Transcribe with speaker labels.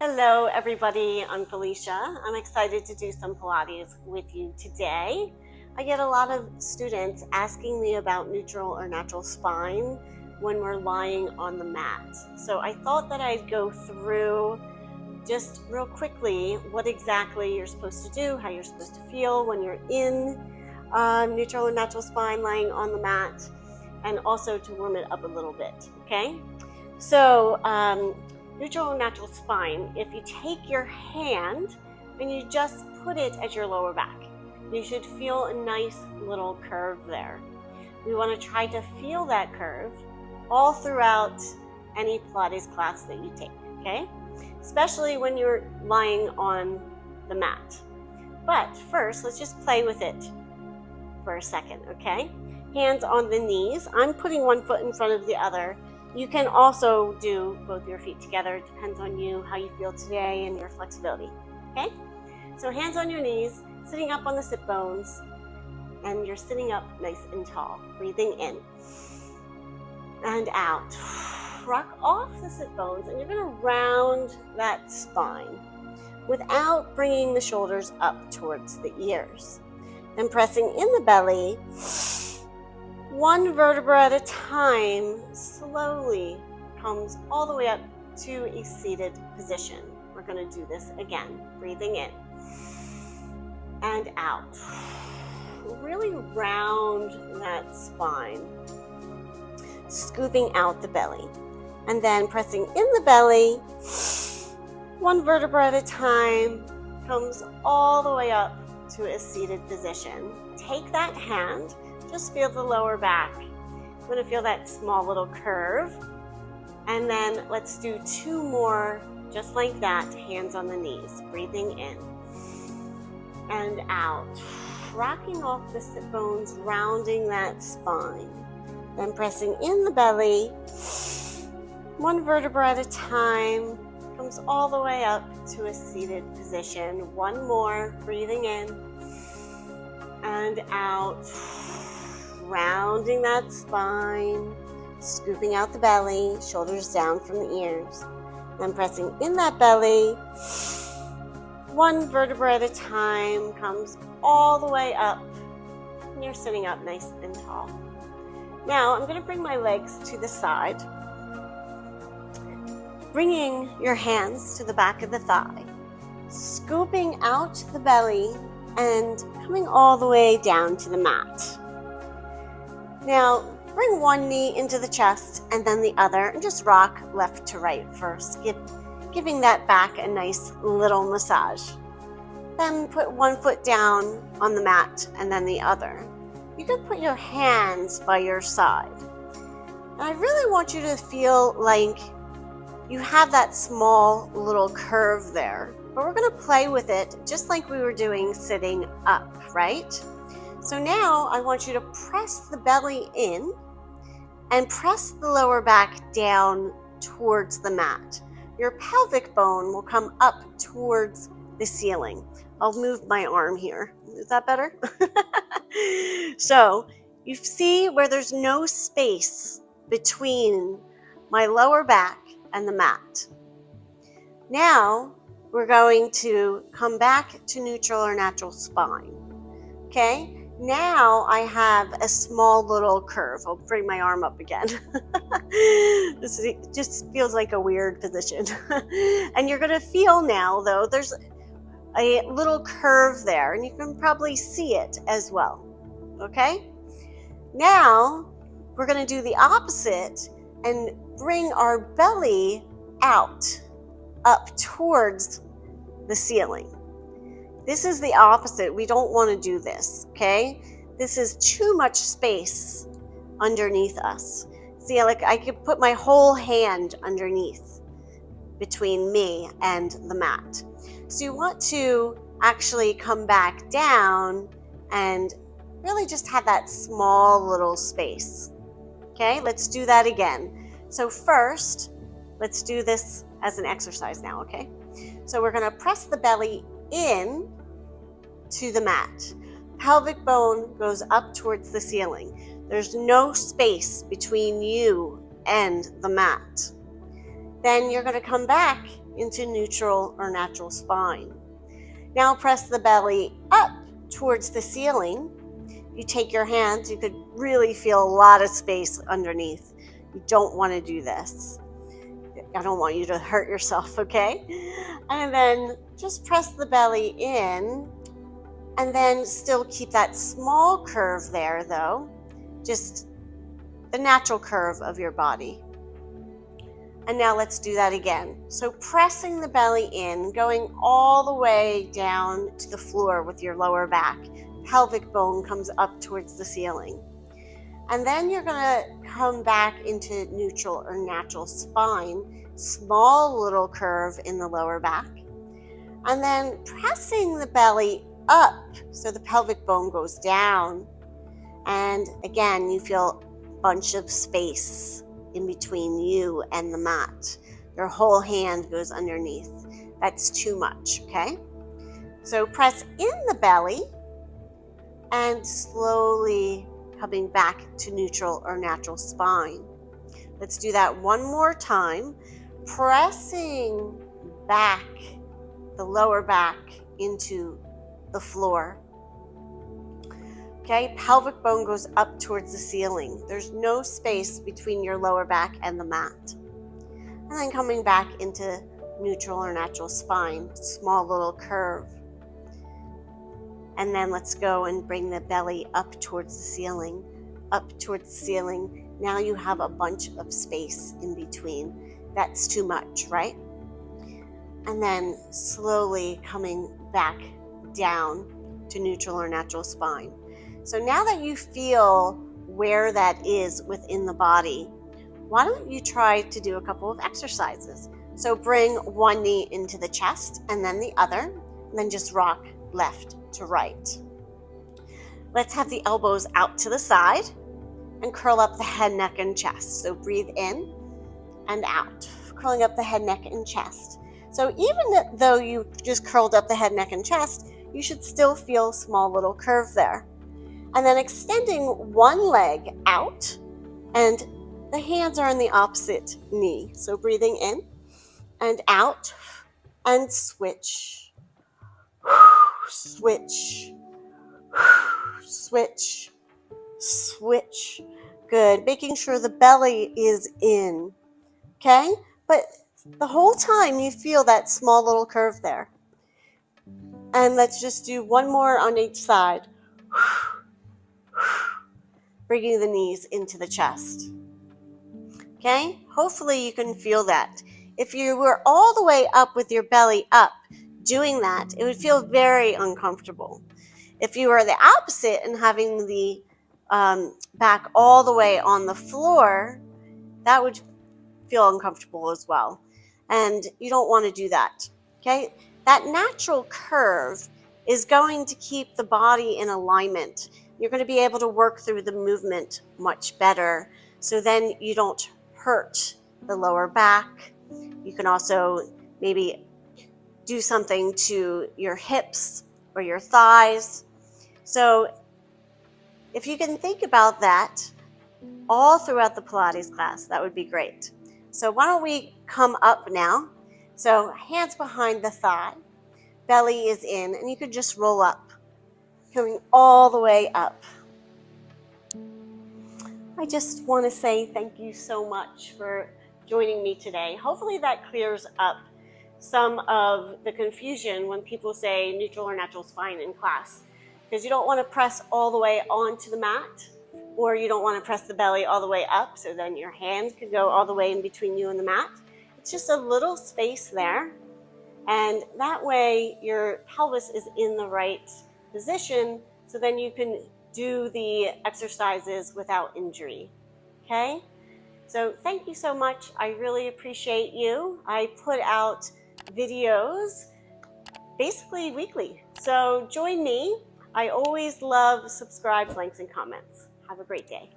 Speaker 1: Hello everybody, I'm Felicia. I'm excited to do some Pilates with you today. I get a lot of students asking me about neutral or natural spine when we're lying on the mat. So I thought that I'd go through just real quickly what exactly you're supposed to do, how you're supposed to feel when you're in neutral or natural spine lying on the mat, and also to warm it up a little bit, okay? So neutral or natural spine, if you take your hand and you just put it at your lower back, you should feel a nice little curve there. We want to try to feel that curve all throughout any Pilates class that you take, okay? Especially when you're lying on the mat. But first, let's just play with it for a second, okay? Hands on the knees. I'm putting one foot in front of the other. You can also do both your feet together. It depends on you, how you feel today and your flexibility, okay? So hands on your knees, sitting up on the sit bones, and you're sitting up nice and tall. Breathing in and out. Rock off the sit bones, and you're gonna round that spine without bringing the shoulders up towards the ears. Then pressing in the belly, one vertebra at a time, slowly comes all the way up to a seated position. We're going to do this again. Breathing in and out. Really round that spine, scooping out the belly. And then pressing in the belly, one vertebra at a time, comes all the way up to a seated position. Take that hand. Just feel the lower back. I'm going to feel that small little curve. And then let's do two more just like that, hands on the knees. Breathing in and out. Rocking off the sit bones, rounding that spine. Then pressing in the belly, one vertebra at a time, comes all the way up to a seated position. One more, breathing in and out. Rounding that spine, scooping out the belly, shoulders down from the ears. Then pressing in that belly, one vertebra at a time, comes all the way up, and you're sitting up nice and tall. Now I'm going to bring my legs to the side, bringing your hands to the back of the thigh, scooping out the belly, and coming all the way down to the mat. Now, bring one knee into the chest and then the other, and just rock left to right first, giving that back a nice little massage. Then put one foot down on the mat and then the other. You can put your hands by your side. And I really want you to feel like you have that small little curve there, but we're going to play with it just like we were doing sitting up, right? So now I want you to press the belly in and press the lower back down towards the mat. Your pelvic bone will come up towards the ceiling. I'll move my arm here. Is that better? So you see where there's no space between my lower back and the mat. Now we're going to come back to neutral or natural spine. Okay? Now I have a small little curve. I'll bring my arm up again. This just feels like a weird position. And you're going to feel now, though, there's a little curve there, and you can probably see it as well. Okay? Now we're going to do the opposite and bring our belly out, up towards the ceiling. This is the opposite. We don't want to do this, okay? This is too much space underneath us. See, like I could put my whole hand underneath between me and the mat. So you want to actually come back down and really just have that small little space. Okay, let's do that again. So first, let's do this as an exercise now, okay? So we're going to press the belly in to the mat. Pelvic bone goes up towards the ceiling. There's no space between you and the mat. Then you're going to come back into neutral or natural spine. Now press the belly up towards the ceiling. You take your hands, you could really feel a lot of space underneath. You don't want to do this. I don't want you to hurt yourself, okay? And then just press the belly in, and then still keep that small curve there though, just the natural curve of your body. And now let's do that again. So pressing the belly in, going all the way down to the floor with your lower back. Pelvic bone comes up towards the ceiling. And then you're gonna come back into neutral or natural spine, small little curve in the lower back. And then pressing the belly up so the pelvic bone goes down. And again, you feel a bunch of space in between you and the mat. Your whole hand goes underneath. That's too much, okay? So press in the belly and slowly coming back to neutral or natural spine. Let's do that one more time. Pressing back, the lower back into the floor. Okay, pelvic bone goes up towards the ceiling. There's no space between your lower back and the mat. And then coming back into neutral or natural spine, small little curve. And then let's go and bring the belly up towards the ceiling, up towards the ceiling. Now you have a bunch of space in between. That's too much, right? And then slowly coming back down to neutral or natural spine. So now that you feel where that is within the body, why don't you try to do a couple of exercises? So bring one knee into the chest and then the other, and then just rock left to right. Let's have the elbows out to the side and curl up the head, neck, and chest. So breathe in and out, curling up the head, neck, and chest. So even though you just curled up the head, neck, and chest, you should still feel a small little curve there. And then extending one leg out, and the hands are on the opposite knee. So breathing in and out, and switch, switch, switch, switch. Good. Making sure the belly is in. Okay? But the whole time you feel that small little curve there. And let's just do one more on each side. Bringing the knees into the chest. Okay? Hopefully you can feel that. If you were all the way up with your belly up doing that, it would feel very uncomfortable. If you were the opposite and having the back all the way on the floor, that would feel uncomfortable as well. And you don't want to do that. Okay? That natural curve is going to keep the body in alignment. You're going to be able to work through the movement much better. So then you don't hurt the lower back. You can also maybe do something to your hips or your thighs. So if you can think about that all throughout the Pilates class, that would be great. So why don't we come up now? So hands behind the thigh, belly is in, and you could just roll up, coming all the way up. I just want to say thank you so much for joining me today. Hopefully that clears up some of the confusion when people say neutral or natural spine in class, because you don't want to press all the way onto the mat, or you don't want to press the belly all the way up, so then your hand could go all the way in between you and the mat. It's just a little space there, and that way your pelvis is in the right position, so then you can do the exercises without injury. Okay? So thank you so much. I really appreciate you. I put out videos basically weekly. So join me. I always love subscribes, likes, and comments. Have a great day.